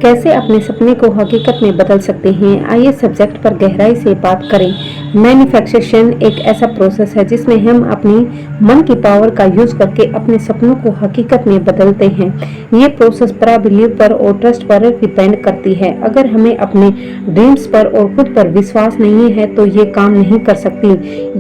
कैसे अपने सपने को हकीकत में बदल सकते हैं, आइए सब्जेक्ट पर गहराई से बात करें। मैनिफेस्टेशन एक ऐसा प्रोसेस है जिसमें हम अपनी मन की पावर का यूज करके अपने सपनों को हकीकत में बदलते हैं। ये प्रोसेस पूरा बिलीव पर और ट्रस्ट पर डिपेंड करती है। अगर हमें अपने ड्रीम्स पर और खुद पर विश्वास नहीं है तो ये काम नहीं कर सकती।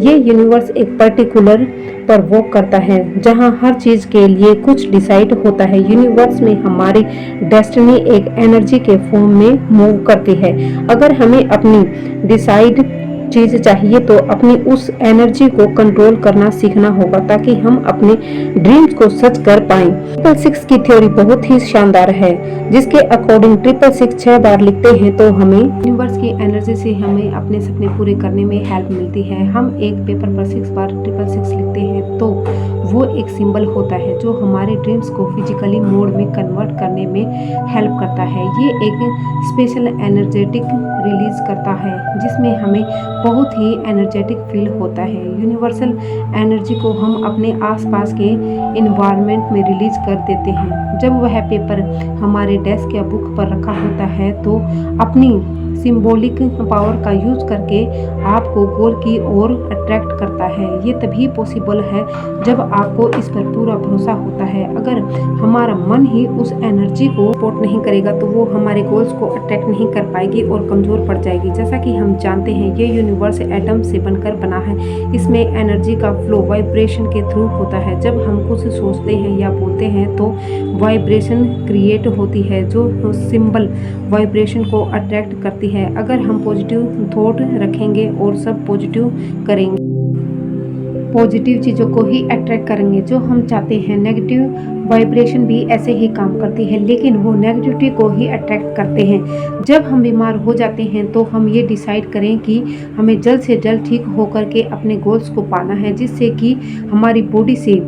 ये यूनिवर्स एक पर्टिकुलर पर वर्क करता है जहाँ हर चीज के लिए कुछ डिसाइड होता है। यूनिवर्स में हमारी डेस्टिनी एक एनर्जी के फॉर्म में मूव करती है। अगर हमें अपनी डिसाइड चीज चाहिए तो अपनी उस एनर्जी को कंट्रोल करना सीखना होगा ताकि हम अपने ड्रीम्स को सच कर पाएं। 666 की थ्योरी बहुत ही शानदार है जिसके अकॉर्डिंग 666 6 बार लिखते हैं तो हमें यूनिवर्स की एनर्जी से हमें अपने सपने पूरे करने में हेल्प मिलती है। हम एक पेपर पर 6 बार 666 लिखते हैं तो वो एक सिंबल होता है जो हमारे ड्रीम्स को फिजिकली मोड में कन्वर्ट करने में हेल्प करता है। ये एक स्पेशल एनर्जेटिक रिलीज करता है जिसमें हमें बहुत ही एनर्जेटिक फील होता है। यूनिवर्सल एनर्जी को हम अपने आसपास के इन्वायरमेंट में रिलीज कर देते हैं। जब वह पेपर हमारे डेस्क या बुक पर रखा होता है तो अपनी सिंबॉलिक पावर का यूज करके आपको गोल की ओर अट्रैक्ट करता है। ये तभी पॉसिबल है जब आपको इस पर पूरा भरोसा होता है। अगर हमारा मन ही उस एनर्जी को सपोर्ट नहीं करेगा तो वो हमारे गोल्स को अट्रैक्ट नहीं कर पाएगी और कमजोर पड़ जाएगी। जैसा कि हम जानते हैं ये यूनिवर्स एटम से बनकर बना है। इसमें एनर्जी का फ्लो वाइब्रेशन के थ्रू होता है। जब हम कुछ सोचते हैं या बोलते हैं तो वाइब्रेशन क्रिएट होती है जो सिंबल वाइब्रेशन को अट्रैक्ट करती है। अगर हम पॉजिटिव थॉट रखेंगे और सब पॉजिटिव करेंगे, पॉजिटिव चीज़ों को ही अट्रैक्ट करेंगे जो हम चाहते हैं। नेगेटिव वाइब्रेशन भी ऐसे ही काम करती है लेकिन वो नेगेटिविटी को ही अट्रैक्ट करते हैं। जब हम बीमार हो जाते हैं तो हम ये डिसाइड करें कि हमें जल्द से जल्द ठीक होकर के अपने गोल्स को पाना है जिससे कि हमारी बॉडी से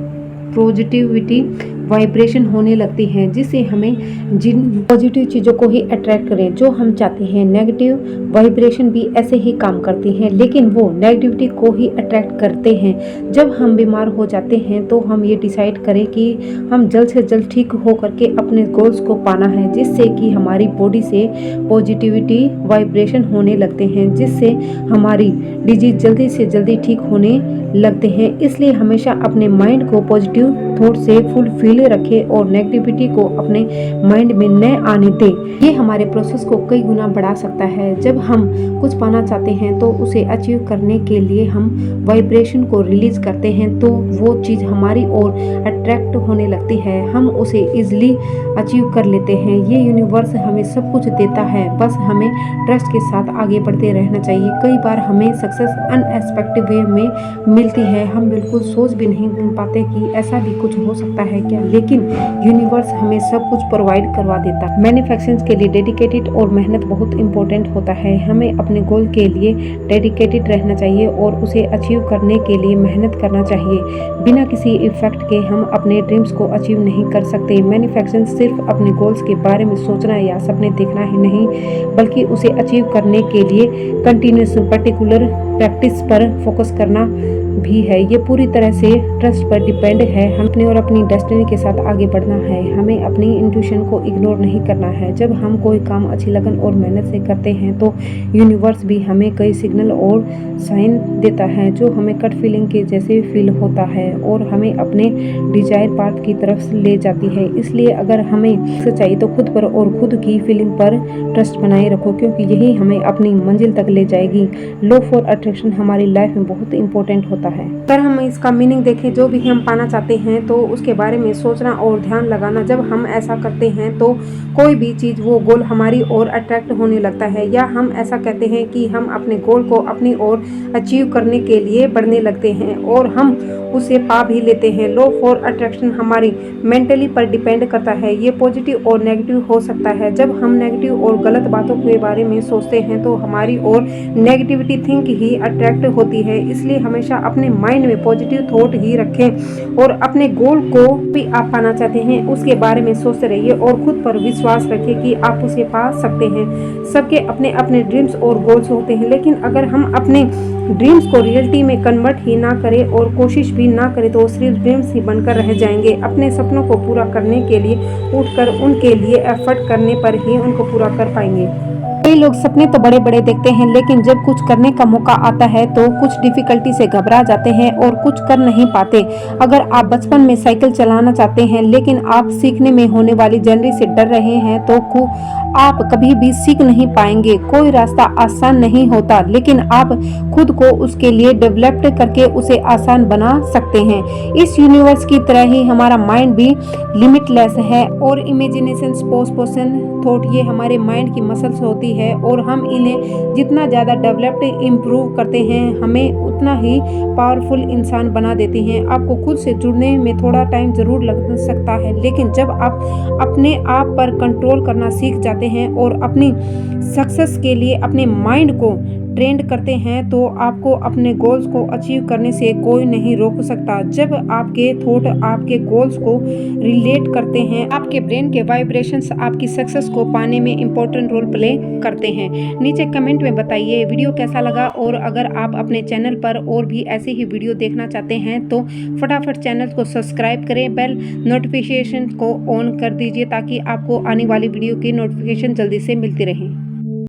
पॉजिटिविटी वाइब्रेशन होने लगती है जिससे हमें जिन पॉजिटिव चीज़ों को ही अट्रैक्ट करें जो हम चाहते हैं। नेगेटिव वाइब्रेशन भी ऐसे ही काम करती है लेकिन वो नेगेटिविटी को ही अट्रैक्ट करते हैं। जब हम बीमार हो जाते हैं तो हम ये डिसाइड करें कि हम जल्द से जल्द ठीक हो करके अपने गोल्स को पाना है जिससे कि हमारी बॉडी से पॉजिटिविटी वाइब्रेशन होने लगते हैं जिससे हमारी डिजीज जल्दी से जल्दी ठीक होने लगते हैं। इसलिए हमेशा अपने माइंड को पॉजिटिव थॉट से फुलफिल रखें और नेगेटिविटी को अपने माइंड में न आने दें। ये हमारे प्रोसेस को कई गुना बढ़ा सकता है। जब हम कुछ पाना चाहते हैं तो उसे अचीव करने के लिए हम वाइब्रेशन को रिलीज करते हैं तो वो चीज़ हमारी ओर अट्रैक्ट होने लगती है। हम उसे इजीली अचीव कर लेते हैं। ये यूनिवर्स हमें सब कुछ देता है, बस हमें ट्रस्ट के साथ आगे बढ़ते रहना चाहिए। कई बार हमें सक्सेस अनएक्सपेक्टेड वे में मिलती है। हम बिल्कुल सोच भी नहीं पाते कि ऐसा भी कुछ हो सकता है क्या, लेकिन यूनिवर्स हमें सब कुछ प्रोवाइड करवा देता है। मैनिफेस्टेशन के लिए डेडिकेटेड और मेहनत बहुत इंपॉर्टेंट होता है। हमें अपने गोल के लिए डेडिकेटेड रहना चाहिए और उसे अचीव करने के लिए मेहनत करना चाहिए। बिना किसी इफेक्ट के हम अपने ड्रीम्स को अचीव नहीं कर सकते। मैनिफेस्टेशन सिर्फ अपने गोल्स के बारे में सोचना या सपने देखना ही नहीं बल्कि उसे अचीव करने के लिए कंटिन्यूस पर्टिकुलर प्रैक्टिस पर फोकस करना भी है। ये पूरी तरह से ट्रस्ट पर डिपेंड है। हम अपने और अपनी डेस्टिनी के साथ आगे बढ़ना है। हमें अपनी इंट्यूशन को इग्नोर नहीं करना है। जब हम कोई काम अच्छी लगन और मेहनत से करते हैं तो यूनिवर्स भी हमें कई सिग्नल और साइन देता है जो हमें कट फीलिंग के जैसे फील होता है और हमें अपने डिजायर पाथ की तरफ ले जाती है। इसलिए अगर हमें सच्चाई तो खुद पर और खुद की फीलिंग पर ट्रस्ट बनाए रखो क्योंकि यही हमें अपनी मंजिल तक ले जाएगी। लॉ फॉर अट्रैक्शन हमारी लाइफ में बहुत इंपॉर्टेंट होता है। अगर हम इसका मीनिंग देखें, जो भी हम पाना चाहते हैं तो उसके बारे में सोचना और ध्यान लगाना। जब हम ऐसा करते हैं तो कोई भी चीज़ वो गोल हमारी ओर अट्रैक्ट होने लगता है या हम ऐसा कहते हैं कि हम अपने गोल को अपनी ओर अचीव करने के लिए बढ़ने लगते हैं और हम उसे पा भी लेते हैं। लॉ फॉर अट्रैक्शन हमारी मेंटली पर डिपेंड करता है। ये पॉजिटिव और नेगेटिव हो सकता है। जब हम नेगेटिव और गलत बातों के बारे में सोचते हैं तो हमारी ओर नेगेटिविटी थिंक ही ही अट्रैक्ट होती है। इसलिए हमेशा अपने माइंड में पॉजिटिव थॉट ही रखें और अपने गोल को भी आप पाना चाहते हैं उसके बारे में सोचते रहिए और खुद पर विश्वास रखिए कि आप उसे पा सकते हैं। सबके अपने अपने ड्रीम्स और गोल्स होते हैं, लेकिन अगर हम अपने ड्रीम्स को रियलिटी में कन्वर्ट ही ना करें और कोशिश भी ना करें तो सिर्फ ड्रीम्स ही बनकर रह जाएंगे। अपने सपनों को पूरा करने के लिए उठकर उनके लिए एफर्ट करने पर ही उनको पूरा कर पाएंगे। कई लोग सपने तो बड़े बड़े देखते हैं, लेकिन जब कुछ करने का मौका आता है तो कुछ डिफिकल्टी से घबरा जाते हैं और कुछ कर नहीं पाते। अगर आप बचपन में साइकिल चलाना चाहते हैं लेकिन आप सीखने में होने वाली जर्नी से डर रहे हैं तो आप कभी भी सीख नहीं पाएंगे। कोई रास्ता आसान नहीं होता, लेकिन आप खुद को उसके लिए डेवलप करके उसे आसान बना सकते हैं। इस यूनिवर्स की तरह ही हमारा माइंड भी लिमिटलेस है और इमेजिनेशन, पोस्टपोशन, थॉट ये हमारे माइंड की मसल्स होती है और हम इन्हें जितना ज़्यादा डेवलप्ड इम्प्रूव करते हैं हमें उतना ही पावरफुल इंसान बना देते हैं। आपको खुद से जुड़ने में थोड़ा टाइम ज़रूर लग सकता है, लेकिन जब आप अपने आप पर कंट्रोल करना सीख जाते हैं और अपनी सक्सेस के लिए अपने माइंड को ट्रेंड करते हैं तो आपको अपने गोल्स को अचीव करने से कोई नहीं रोक सकता। जब आपके थॉट आपके गोल्स को रिलेट करते हैं, आपके ब्रेन के वाइब्रेशंस आपकी सक्सेस को पाने में इम्पोर्टेंट रोल प्ले करते हैं। नीचे कमेंट में बताइए वीडियो कैसा लगा और अगर आप अपने चैनल पर और भी ऐसे ही वीडियो देखना चाहते हैं तो फटाफट चैनल को सब्सक्राइब करें, बेल नोटिफिकेशन को ऑन कर दीजिए ताकि आपको आने वाली वीडियो की नोटिफिकेशन जल्दी से मिलती रहे।